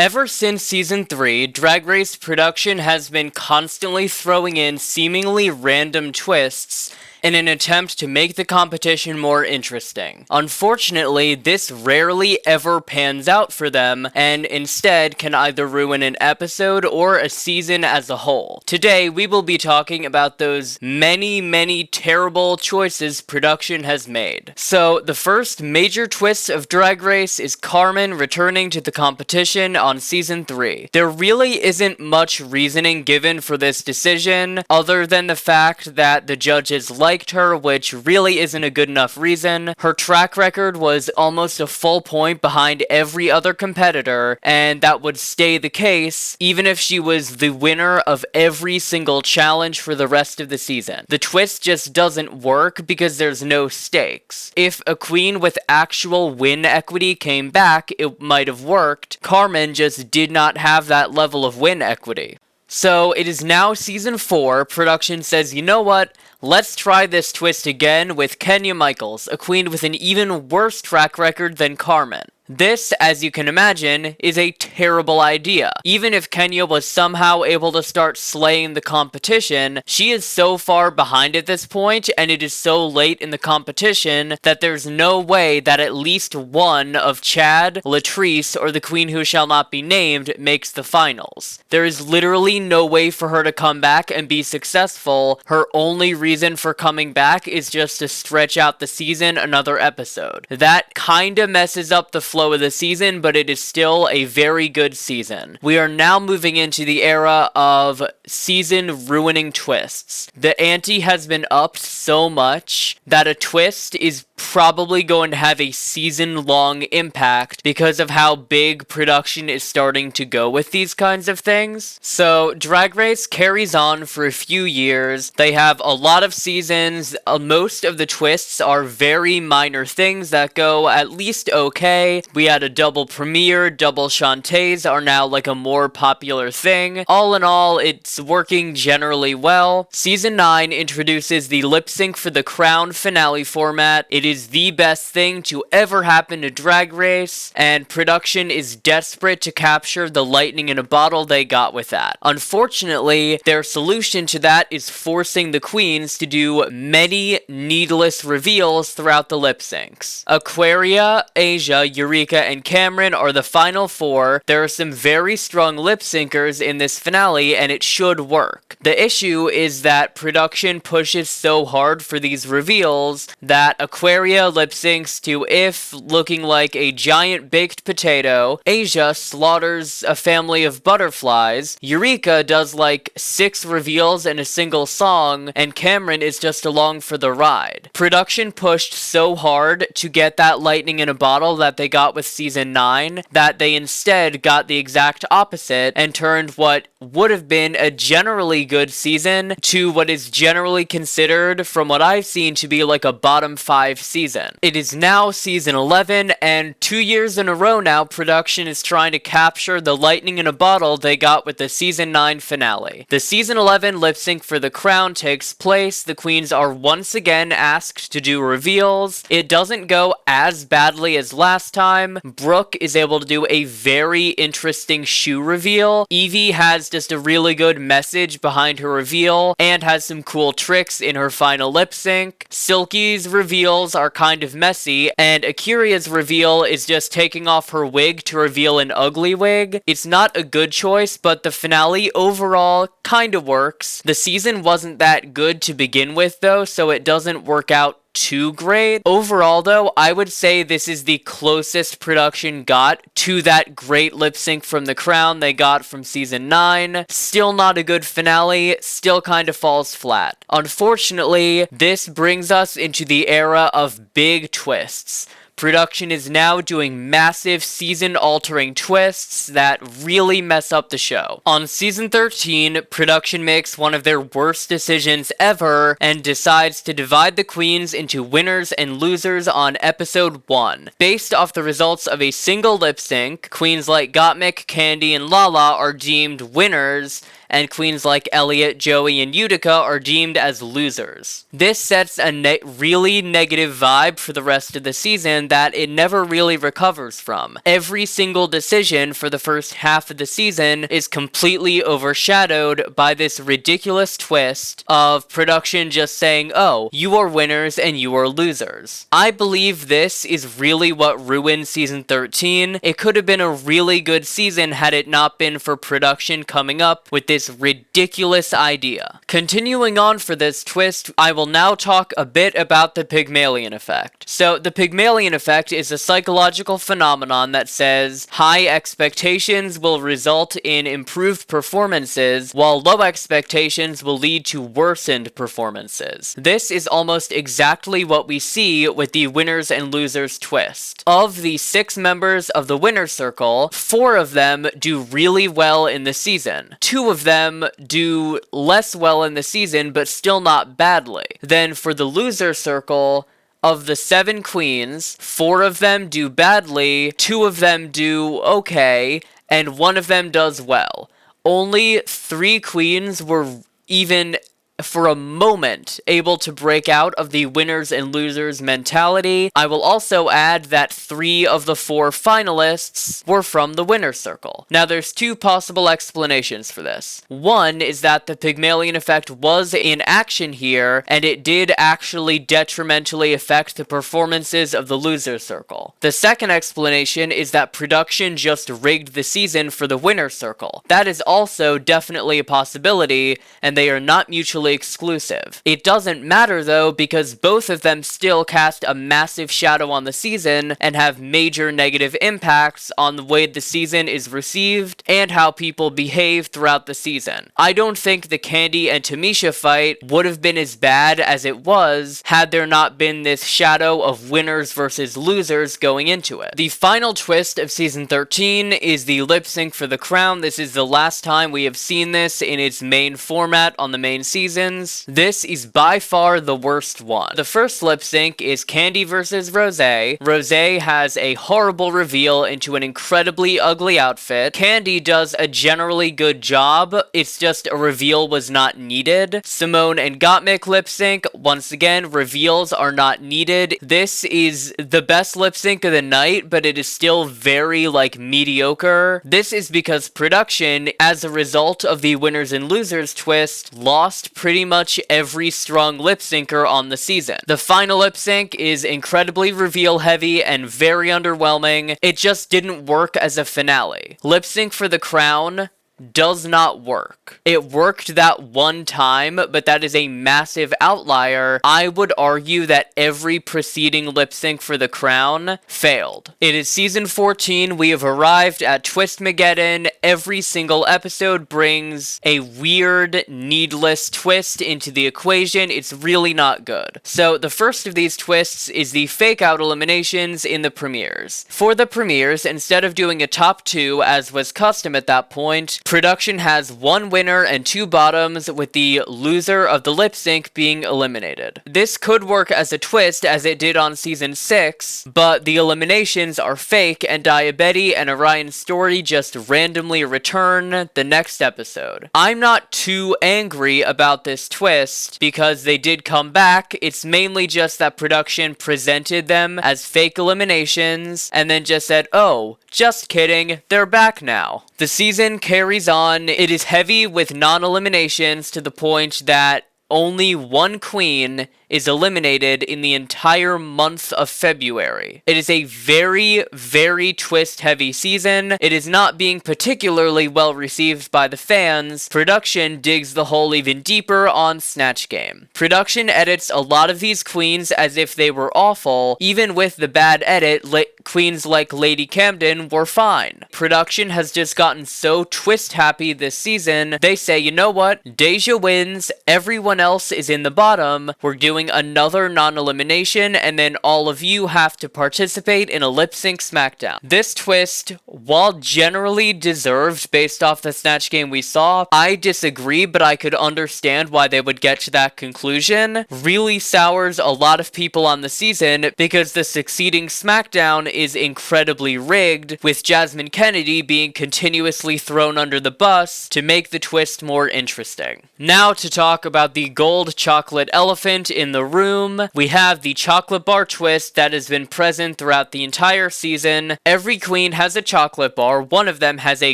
Ever since Season 3, Drag Race production has been constantly throwing in seemingly random twists in an attempt to make the competition more interesting. Unfortunately, this rarely ever pans out for them, and instead can either ruin an episode or a season as a whole. Today, we will be talking about those many terrible choices production has made. So, the first major twist of Drag Race is Carmen returning to the competition on Season 3. There really isn't much reasoning given for this decision, other than the fact that the judges liked her, which really isn't a good enough reason. Her track record was almost a full point behind every other competitor, and that would stay the case even if she was the winner of every single challenge for the rest of the season. The twist just doesn't work because there's no stakes. If a queen with actual win equity came back, it might have worked. Carmen just did not have that level of win equity. So, it is now Season 4, production says, you know what, let's try this twist again with Kenya Michaels, a queen with an even worse track record than Carmen. This, as you can imagine, is a terrible idea. Even if Kenya was somehow able to start slaying the competition, she is so far behind at this point, and it is so late in the competition, that there's no way that at least one of Chad, Latrice, or the queen who shall not be named makes the finals. There is literally no way for her to come back and be successful. Her only reason for coming back is just to stretch out the season another episode. That kinda messes up the flow of the season, but it is still a very good season. We are now moving into the era of season ruining twists. The ante has been upped so much that a twist is probably going to have a season-long impact because of how big production is starting to go with these kinds of things. So, Drag Race carries on for a few years. They have a lot of seasons. Most of the twists are very minor things that go at least okay. We had a double premiere, double Shantays are now like a more popular thing. All in all, it's working generally well. Season 9 introduces the lip sync for the crown finale format. It is the best thing to ever happen to Drag Race, and production is desperate to capture the lightning in a bottle they got with that. Unfortunately, their solution to that is forcing the queens to do many needless reveals throughout the lip syncs. Aquaria, Asia, Eureka, and Cameron are the final four. There are some very strong lip syncers in this finale, and it should work. The issue is that production pushes so hard for these reveals that Aquaria lip syncs to If looking like a giant baked potato, Asia slaughters a family of butterflies, Eureka does like 6 reveals in a single song, and Cameron is just along for the ride. Production pushed so hard to get that lightning in a bottle that they got with Season 9 that they instead got the exact opposite and turned what would have been a generally good season to what is generally considered, from what I've seen, to be like a bottom 5 season. It is now Season 11, and 2 years in a row now, production is trying to capture the lightning in a bottle they got with the Season 9 finale. The Season 11 lip sync for the crown takes place. The queens are once again asked to do reveals. It doesn't go as badly as last time. Brooke is able to do a very interesting shoe reveal. Evie has just a really good message behind her reveal and has some cool tricks in her final lip sync. Silky's reveals are kind of messy, and Akira's reveal is just taking off her wig to reveal an ugly wig. It's not a good choice, but the finale overall kinda works. The season wasn't that good to begin with though, so it doesn't work out too great. Overall though, I would say this is the closest production got to that great lip sync from the crown they got from Season 9. Still not a good finale, still kind of falls flat. Unfortunately, this brings us into the era of big twists. Production is now doing massive season-altering twists that really mess up the show. On Season 13, production makes one of their worst decisions ever and decides to divide the queens into winners and losers on Episode 1. Based off the results of a single lip sync, queens like Gottmik, Candy, and Lala are deemed winners, and queens like Elliot, Joey, and Utica are deemed as losers. This sets a really negative vibe for the rest of the season that it never really recovers from. Every single decision for the first half of the season is completely overshadowed by this ridiculous twist of production just saying, oh, you are winners and you are losers. I believe this is really what ruined season 13. It could have been a really good season had it not been for production coming up with this ridiculous idea. Continuing on for this twist, I will now talk a bit about the Pygmalion Effect. So, the Pygmalion Effect is a psychological phenomenon that says high expectations will result in improved performances, while low expectations will lead to worsened performances. This is almost exactly what we see with the winners and losers twist. Of the 6 members of the winner circle, 4 of them do really well in the season. 2 of them do less well in the season, but still not badly. Then for the loser circle, of the 7 queens, 4 of them do badly, 2 of them do okay, and 1 of them does well. Only 3 queens were even for a moment able to break out of the winners and losers mentality. I will also add that 3 of the 4 finalists were from the winner circle. Now there's 2 possible explanations for this. One is that the Pygmalion Effect was in action here, and it did actually detrimentally affect the performances of the loser circle. The second explanation is that production just rigged the season for the winner circle. That is also definitely a possibility, and they are not mutually exclusive. It doesn't matter though, because both of them still cast a massive shadow on the season and have major negative impacts on the way the season is received and how people behave throughout the season. I don't think the Candy and Tamisha fight would have been as bad as it was had there not been this shadow of winners versus losers going into it. The final twist of season 13 is the lip sync for the crown. This is the last time we have seen this in its main format on the main season. This is by far the worst one. The first lip sync is Candy versus Rosé. Rosé has a horrible reveal into an incredibly ugly outfit. Candy does a generally good job, it's just a reveal was not needed. Simone and Gottmik lip sync, once again, reveals are not needed. This is the best lip sync of the night, but it is still very, mediocre. This is because production, as a result of the winners and losers twist, lost pretty much every strong lip syncer on the season. The final lip sync is incredibly reveal heavy and very underwhelming. It just didn't work as a finale. Lip sync for the crown does not work. It worked that one time, but that is a massive outlier. I would argue that every preceding lip sync for the crown failed. It is season 14. We have arrived at Twistmageddon. Every single episode brings a weird, needless twist into the equation. It's really not good. So the first of these twists is the fake out eliminations in the premieres. For the premieres, instead of doing a top 2 as was custom at that point, production has 1 winner and 2 bottoms, with the loser of the lip sync being eliminated. This could work as a twist as it did on season 6, but the eliminations are fake and Diabetti and Orion's story just randomly return the next episode. I'm not too angry about this twist because they did come back. It's mainly just that production presented them as fake eliminations and then just said, oh, just kidding, they're back now. The season carries on. It is heavy with non-eliminations to the point that only 1 queen is eliminated in the entire month of February. It is a very, very twist-heavy season. It is not being particularly well received by the fans. Production digs the hole even deeper on Snatch Game. Production edits a lot of these queens as if they were awful. Even with the bad edit, queens like Lady Camden were fine. Production has just gotten so twist-happy this season, they say, you know what? Deja wins, everyone else is in the bottom, we're doing doing another non-elimination, and then all of you have to participate in a lip-sync SmackDown. This twist, while generally deserved based off the Snatch game we saw, I disagree, but I could understand why they would get to that conclusion. Really sours a lot of people on the season because the succeeding SmackDown is incredibly rigged, with Jasmine Kennedy being continuously thrown under the bus to make the twist more interesting. Now to talk about the gold chocolate elephant in the room, we have the chocolate bar twist that has been present throughout the entire season. Every queen has a chocolate bar, one of them has a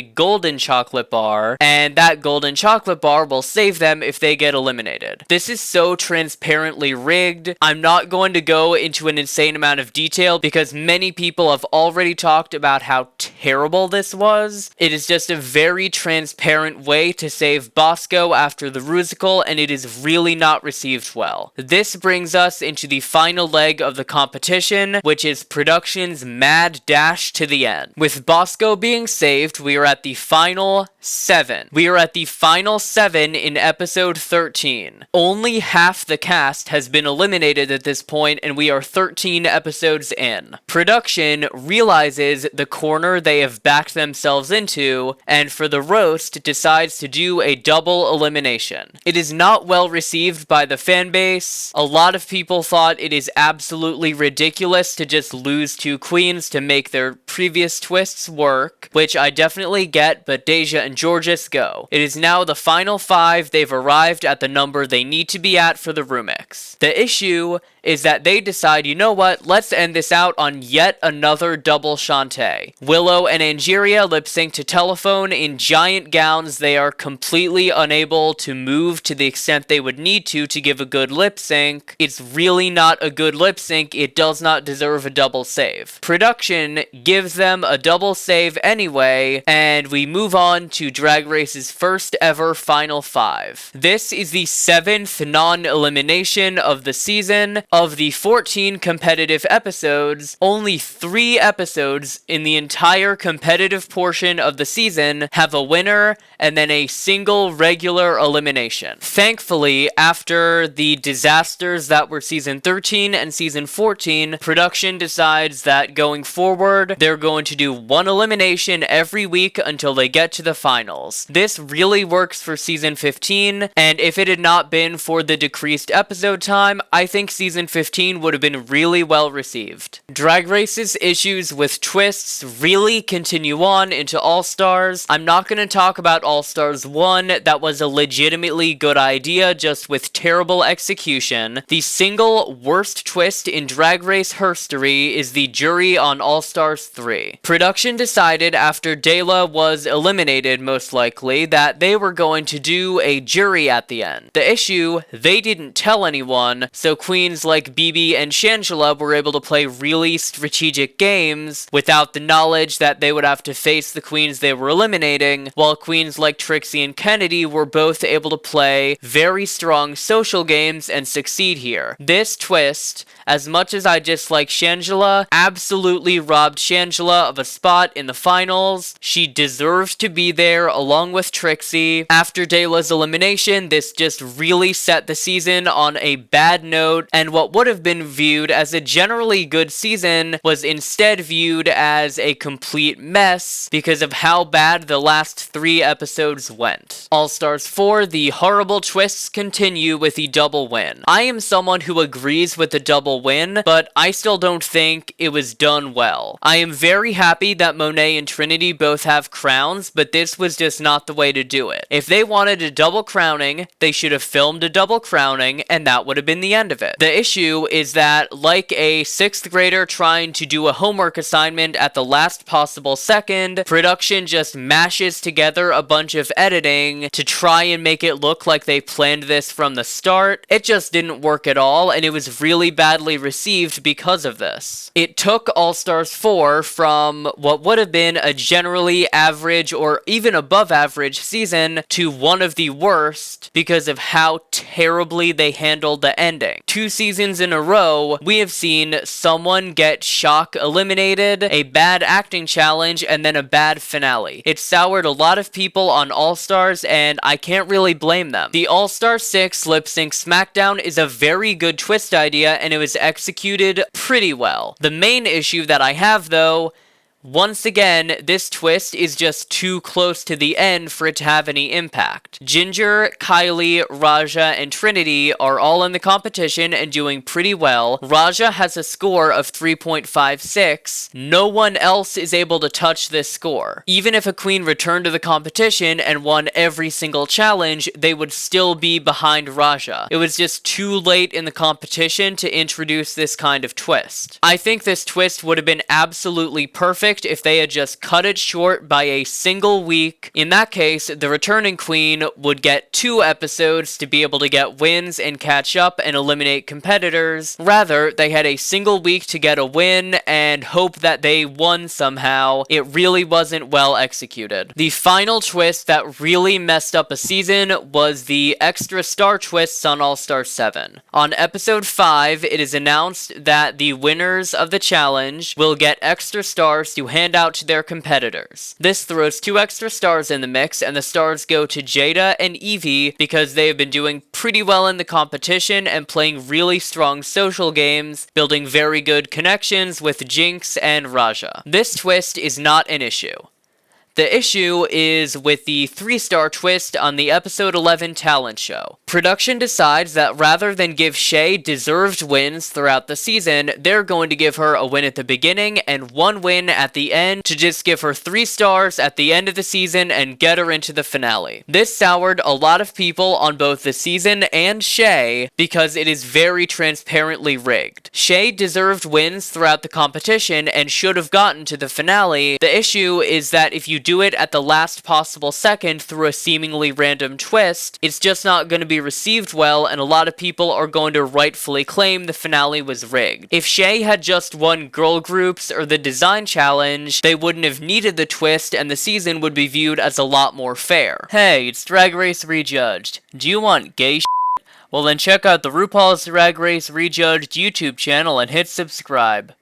golden chocolate bar, and that golden chocolate bar will save them if they get eliminated. This is so transparently rigged. I'm not going to go into an insane amount of detail because many people have already talked about how terrible this was. It is just a very transparent way to save Bosco after the Rusical, and it is really not received well. This brings us into the final leg of the competition, which is production's mad dash to the end. With Bosco being saved, we are at the final 7. We are at the final 7 in episode 13. Only half the cast has been eliminated at this point, and we are 13 episodes in. Production realizes the corner they have backed themselves into, and for the roast, decides to do a double elimination. It is not well received by the fanbase. A lot of people thought it is absolutely ridiculous to just lose 2 queens to make their previous twists work, which I definitely get, but Deja and Georges go. It is now the final 5. They've arrived at the number they need to be at for the remix. The issue is that they decide, you know what, let's end this out on yet another double Shantae. Willow and Angeria lip sync to Telephone in giant gowns. They are completely unable to move to the extent they would need to give a good lip sync. It's really not a good lip sync. It does not deserve a double save. Production gives them a double save anyway, and we move on to Drag Race's first ever Final 5. This is the 7th non-elimination of the season. Of the 14 competitive episodes, only 3 episodes in the entire competitive portion of the season have a winner and then a single regular elimination. Thankfully, after the disasters that were season 13 and season 14, production decides that going forward, they're going to do 1 elimination every week until they get to the finals. This really works for season 15, and if it had not been for the decreased episode time, I think season 15 would have been really well received. Drag Race's issues with twists really continue on into AllStars. I'm not going to talk about AllStars 1, that was a legitimately good idea, just with terrible execution. The single worst twist in Drag Race history is the jury on AllStars 3. Production decided after Dela was eliminated, most likely, that they were going to do a jury at the end. The issue, they didn't tell anyone, so queens like BB and Shangela were able to play really strategic games without the knowledge that they would have to face the queens they were eliminating, while queens like Trixie and Kennedy were both able to play very strong social games and succeed here. This twist, as much as I dislike Shangela, absolutely robbed Shangela of a spot in the finals. She deserved to be there along with Trixie. After Dela's elimination, this just really set the season on a bad note, and what would have been viewed as a generally good season was instead viewed as a complete mess because of how bad the last 3 episodes went. AllStars 4, the horrible twists continue with the double win. I am someone who agrees with the double win, but I still don't think it was done well. I am very happy that Monet and Trinity both have crowns, but this was just not the way to do it. If they wanted a double crowning, they should have filmed a double crowning, and that would have been the end of it. The issue is that, like a 6th grader trying to do a homework assignment at the last possible second, production just mashes together a bunch of editing to try and make it look like they planned this from the start. It just didn't work at all, and it was really badly received because of this. It took AllStars 4 from what would have been a generally average or even above average season to one of the worst because of how terribly they handled the ending. 2 seasons seasons in a row, we have seen someone get shock eliminated, a bad acting challenge, and then a bad finale. It soured a lot of people on AllStars, and I can't really blame them. The All-Star 6 Lip Sync SmackDown is a very good twist idea, and it was executed pretty well. The main issue that I have, though, once again, this twist is just too close to the end for it to have any impact. Ginger, Kylie, Raja, and Trinity are all in the competition and doing pretty well. Raja has a score of 3.56. No one else is able to touch this score. Even if a queen returned to the competition and won every single challenge, they would still be behind Raja. It was just too late in the competition to introduce this kind of twist. I think this twist would have been absolutely perfect if they had just cut it short by a single week. In that case, the returning queen would get 2 episodes to be able to get wins and catch up and eliminate competitors. Rather, they had a single week to get a win and hope that they won somehow. It really wasn't well executed. The final twist that really messed up a season was the extra star twists on All-Star 7. On episode 5, it is announced that the winners of the challenge will get extra stars to hand out to their competitors. This throws 2 extra stars in the mix, and the stars go to Jada and Evie because they have been doing pretty well in the competition and playing really strong social games, building very good connections with Jinx and Raja. This twist is not an issue. The issue is with the 3-star twist on the episode 11 talent show. Production decides that rather than give Shay deserved wins throughout the season, they're going to give her a win at the beginning and 1 win at the end to just give her 3 stars at the end of the season and get her into the finale. This soured a lot of people on both the season and Shay because it is very transparently rigged. Shay deserved wins throughout the competition and should have gotten to the finale. The issue is that if you do it at the last possible second through a seemingly random twist, it's just not going to be received well, and a lot of people are going to rightfully claim the finale was rigged. If Shay had just won girl groups or the design challenge, they wouldn't have needed the twist and the season would be viewed as a lot more fair. Hey, it's Drag Race Rejudged. Do you want gay shit? Well then check out the RuPaul's Drag Race Rejudged YouTube channel and hit subscribe.